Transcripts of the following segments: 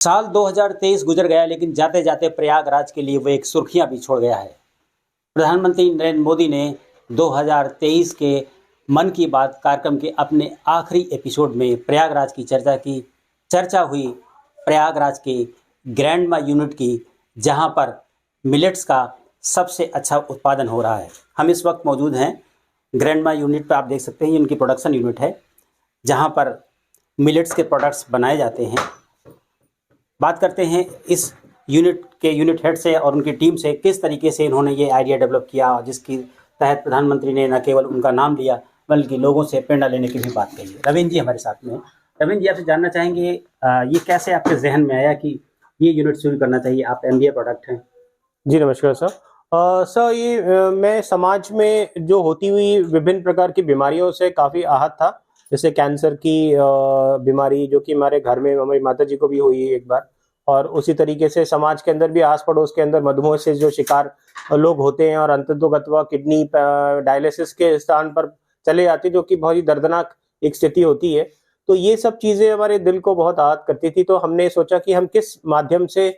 साल 2023 गुजर गया, लेकिन जाते जाते प्रयागराज के लिए वो एक सुर्खियां भी छोड़ गया है। प्रधानमंत्री नरेंद्र मोदी ने 2023 के मन की बात कार्यक्रम के अपने आखिरी एपिसोड में प्रयागराज की चर्चा की। चर्चा हुई प्रयागराज के ग्रैंडमा यूनिट की, जहां पर मिलेट्स का सबसे अच्छा उत्पादन हो रहा है। हम इस वक्त मौजूद हैं ग्रैंडमा यूनिट पर। आप देख सकते हैं, ये उनकी प्रोडक्शन यूनिट है, जहां पर मिलेट्स के प्रोडक्ट्स बनाए जाते हैं। बात करते हैं इस यूनिट के यूनिट हेड से और उनकी टीम से, किस तरीके से इन्होंने ये आइडिया डेवलप किया, जिसकी तहत प्रधानमंत्री ने न केवल उनका नाम लिया बल्कि लोगों से प्रेरणा लेने की भी बात कही। रविंद्र जी हमारे साथ में हैं। रविंद्र जी, आपसे जानना चाहेंगे ये कैसे आपके जहन में आया कि ये यूनिट शुरू करना चाहिए? आप MBA प्रोडक्ट हैं। जी नमस्कार सर। सर मैं समाज में जो होती हुई विभिन्न प्रकार की बीमारियों से काफ़ी आहत था। जैसे कैंसर की बीमारी, जो कि हमारे घर में हमारी माता जी को भी हुई एक बार, और उसी तरीके से समाज के अंदर भी आस पड़ोस के अंदर मधुमेह से जो शिकार लोग होते हैं और अंततोगत्वा किडनी डायलिसिस के स्थान पर चले जाते हैं, जो कि बहुत ही दर्दनाक एक स्थिति होती है। तो ये सब चीज़ें हमारे दिल को बहुत आहत करती थी। तो हमने सोचा कि हम किस माध्यम से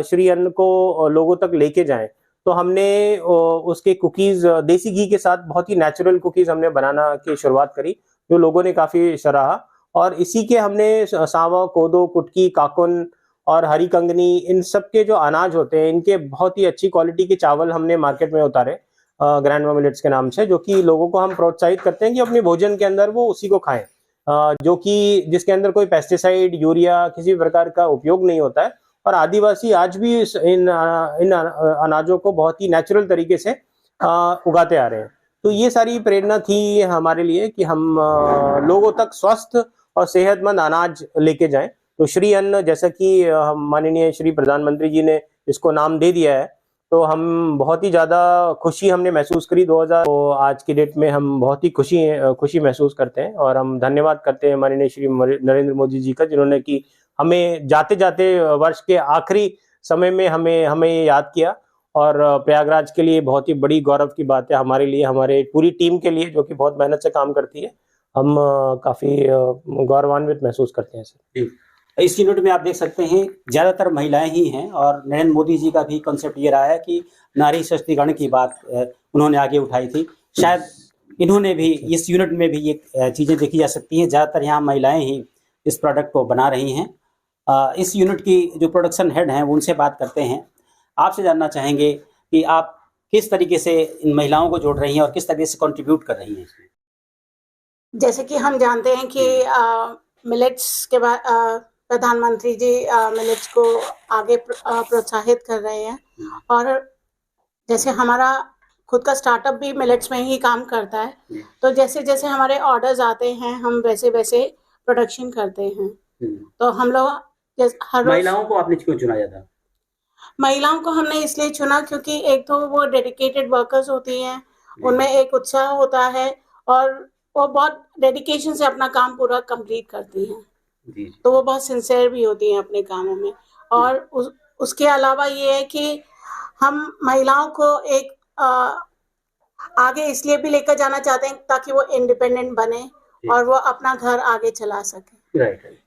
श्री अन्न को लोगों तक लेके जाएं। तो हमने उसके कुकीज़ देसी घी के साथ बहुत ही नेचुरल कुकीज़ हमने बनाना की शुरुआत करी, जो लोगों ने काफ़ी सराहा। और इसी के हमने सांवा, कोदो, कुटकी, काकुन और हरी कंगनी, इन सब के जो अनाज होते हैं, इनके बहुत ही अच्छी क्वालिटी के चावल हमने मार्केट में उतारे ग्रैंडमा मिलेट्स के नाम से, जो कि लोगों को हम प्रोत्साहित करते हैं कि अपने भोजन के अंदर वो उसी को खाएं, जो कि जिसके अंदर कोई पेस्टिसाइड, यूरिया, किसी प्रकार का उपयोग नहीं होता है। और आदिवासी आज भी इन अनाजों को बहुत ही नेचुरल तरीके से उगाते आ रहे हैं। तो ये सारी प्रेरणा थी हमारे लिए कि हम लोगों तक स्वस्थ और सेहतमंद अनाज लेके जाएं। तो श्री अन्न, जैसा कि माननीय श्री प्रधानमंत्री जी ने इसको नाम दे दिया है, तो हम बहुत ही ज़्यादा खुशी हमने महसूस करी 2000। तो आज की डेट में हम बहुत ही खुशी महसूस करते हैं, और हम धन्यवाद करते हैं माननीय श्री नरेंद्र मोदी जी का, जिन्होंने कि हमें जाते जाते वर्ष के आखिरी समय में हमें याद किया। और प्रयागराज के लिए बहुत ही बड़ी गौरव की बात है हमारे लिए, हमारे पूरी टीम के लिए, जो कि बहुत मेहनत से काम करती है। हम काफ़ी गौरवान्वित महसूस करते हैं सर। इस यूनिट में आप देख सकते हैं ज़्यादातर महिलाएं ही हैं, और नरेंद्र मोदी जी का भी कॉन्सेप्ट ये रहा है कि नारी सशक्तिकरण की बात उन्होंने आगे उठाई थी। शायद इन्होंने भी इस यूनिट में भी ये चीज़ें देखी जा सकती हैं। ज़्यादातर यहाँ महिलाएं ही इस प्रोडक्ट को बना रही हैं। इस यूनिट की जो प्रोडक्शन हेड हैं, वो उनसे बात करते हैं। आपसे जानना चाहेंगे कि आप किस तरीके से इन महिलाओं को जोड़ रही हैं और किस तरीके से कंट्रीब्यूट कर रही हैं इसमें। जैसे कि हम जानते हैं कि मिलेट्स के बाद प्रधानमंत्री जी मिलेट्स को आगे प्रोत्साहित कर रहे हैं, और जैसे हमारा खुद का स्टार्टअप भी मिलेट्स में ही काम करता है, तो जैसे जैसे हमारे ऑर्डर्स आते हैं, हम वैसे वैसे प्रोडक्शन करते हैं। तो हम लोग हर महिलाओं को आपने क्यों चुना जाता? महिलाओं को हमने इसलिए चुना क्योंकि एक तो वो डेडिकेटेड वर्कर्स होती हैं, उनमें एक उत्साह होता है, और वो बहुत डेडिकेशन से अपना काम पूरा कंप्लीट करती हैं। तो वो बहुत सिंसियर भी होती हैं अपने कामों में। और उसके अलावा ये है कि हम महिलाओं को एक आगे इसलिए भी लेकर जाना चाहते हैं ताकि वो इंडिपेंडेंट बने और वो अपना घर आगे चला सके। राइट।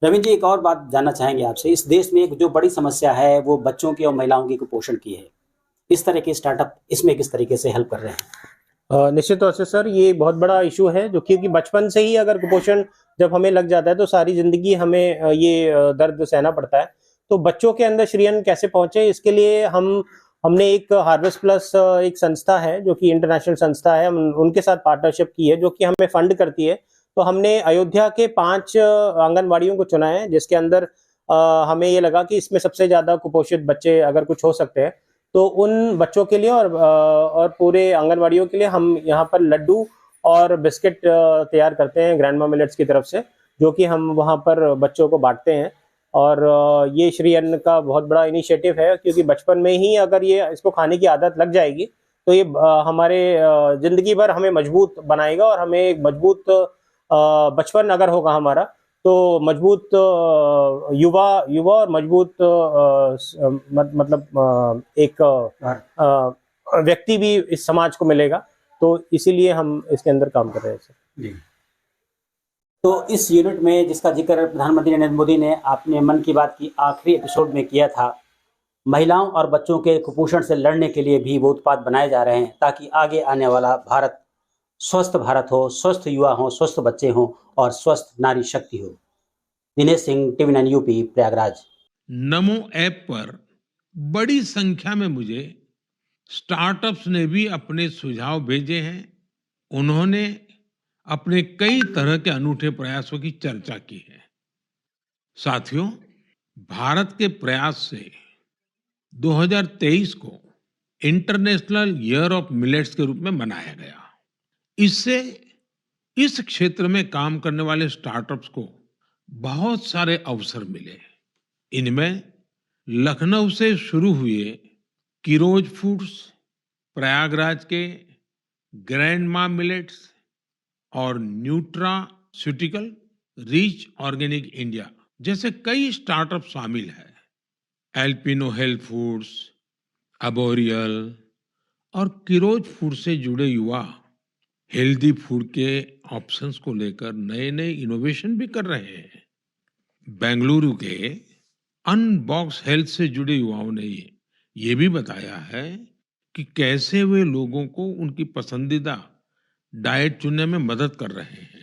रविंद्र जी, एक और बात जानना चाहेंगे आपसे। इस देश में एक जो बड़ी समस्या है वो बच्चों की और महिलाओं की कुपोषण की है। इस तरह के स्टार्टअप इसमें किस तरीके से हेल्प कर रहे हैं? निश्चित तौर से सर, ये बहुत बड़ा इशू है, जो क्योंकि बचपन से ही अगर कुपोषण जब हमें लग जाता है तो सारी जिंदगी हमें ये दर्द सहना पड़ता है। तो बच्चों के अंदर श्री अन्न कैसे पहुंचे, इसके लिए हमने एक हार्वेस्ट प्लस एक संस्था है, जो कि इंटरनेशनल संस्था है, हम उनके साथ पार्टनरशिप की है, जो कि हमें फंड करती है। तो हमने अयोध्या के 5 आंगनबाड़ियों को चुना है, जिसके अंदर हमें ये लगा कि इसमें सबसे ज़्यादा कुपोषित बच्चे अगर कुछ हो सकते हैं, तो उन बच्चों के लिए और पूरे आंगनबाड़ियों के लिए हम यहाँ पर लड्डू और बिस्किट तैयार करते हैं ग्रैंडमा मिलेट्स की तरफ से, जो कि हम वहाँ पर बच्चों को बांटते हैं। और ये श्री अन्न का बहुत बड़ा इनिशिएटिव है, क्योंकि बचपन में ही अगर ये इसको खाने की आदत लग जाएगी तो ये हमारे ज़िंदगी भर हमें मजबूत बनाएगा, और हमें एक मजबूत बचपन अगर होगा हमारा, तो मजबूत युवा और मजबूत मतलब एक व्यक्ति भी इस समाज को मिलेगा। तो इसीलिए हम इसके अंदर काम कर रहे हैं सर। जी। तो इस यूनिट में जिसका जिक्र प्रधानमंत्री नरेंद्र मोदी ने आपने मन की बात की आखिरी एपिसोड में किया था, महिलाओं और बच्चों के कुपोषण से लड़ने के लिए भी वो उत्पाद बनाए जा रहे हैं ताकि आगे आने वाला भारत हो, स्वस्थ युवा हो, स्वस्थ बच्चे हों और स्वस्थ नारी शक्ति हो। Dinesh Singh, TV 9 UP, Prayagraj. नमो ऐप पर बड़ी संख्या में मुझे स्टार्टअप्स ने भी अपने सुझाव भेजे हैं। उन्होंने अपने कई तरह के अनूठे प्रयासों की चर्चा की है। साथियों, भारत के प्रयास से 2023 को इंटरनेशनल ईयर ऑफ मिलेट्स के रूप में मनाया गया। इससे इस क्षेत्र में काम करने वाले स्टार्टअप्स को बहुत सारे अवसर मिले। इनमें लखनऊ से शुरू हुए किरोज फूड्स, प्रयागराज के ग्रैंडमा मिलेट्स और न्यूट्रास्यूटिकल रिच ऑर्गेनिक इंडिया जैसे कई स्टार्टअप शामिल हैं। एल्पिनो हेल्थ फूड्स, अबोरियल और किरोज फूड से जुड़े युवा हेल्दी फूड के ऑप्शंस को लेकर नए नए इनोवेशन भी कर रहे हैं। बेंगलुरु के अनबॉक्स हेल्थ से जुड़े युवाओं ने ये भी बताया है कि कैसे वे लोगों को उनकी पसंदीदा डाइट चुनने में मदद कर रहे हैं।